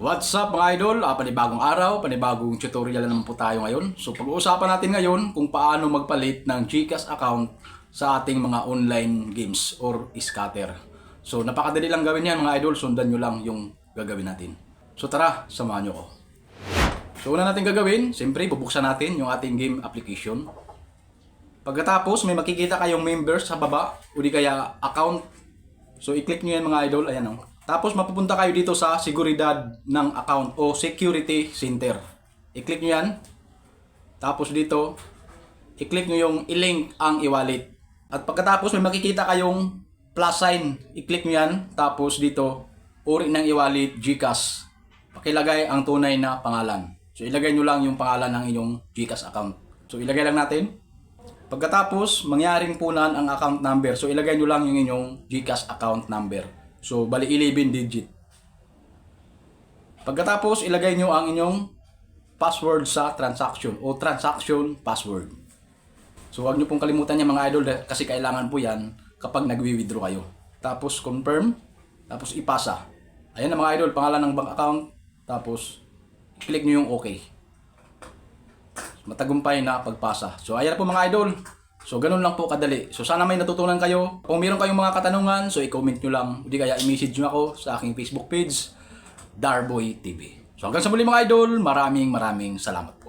What's up mga idol? Panibagong araw, panibagong tutorial na naman po tayo ngayon. So pag-uusapan natin ngayon kung paano magpalit ng GCash account sa ating mga online games or scatter. So napakadali lang gawin yan mga idol, sundan nyo lang yung gagawin natin. So tara, samahan nyo ko. So una natin gagawin, siyempre bubuksan natin yung ating game application. Pagkatapos may makikita kayong members sa baba o di kaya account. So i-click nyo yan mga idol, ayan o. Tapos mapupunta kayo dito sa seguridad ng account o security center. I-click nyo yan. Tapos dito, i-click nyo yung i-link ang e-wallet. At pagkatapos may makikita kayong plus sign. I-click nyo yan. Tapos dito, uri ng e-wallet, GCash. Pakilagay ang tunay na pangalan. So ilagay nyo lang yung pangalan ng inyong GCash account. So ilagay lang natin. Pagkatapos, mangyaring punan ang account number. So ilagay nyo lang yung inyong GCash account number. So, bali 11 digit. Pagkatapos, ilagay nyo ang inyong password sa transaction o transaction password. So, huwag nyo pong kalimutan yan mga idol kasi kailangan po yan kapag nagwi-withdraw kayo. Tapos, confirm. Tapos, ipasa. Ayan na mga idol, pangalan ng bank account. Tapos, click nyo yung OK. Matagumpay na pagpasa. So, ayan na po mga idol. So, ganun lang po kadali. So, sana may natutunan kayo. Kung meron kayong mga katanungan, so i-comment nyo lang. Hindi kaya i-message nyo ako sa aking Facebook page, Darboy TV. So, hanggang sa muli mga idol, maraming salamat.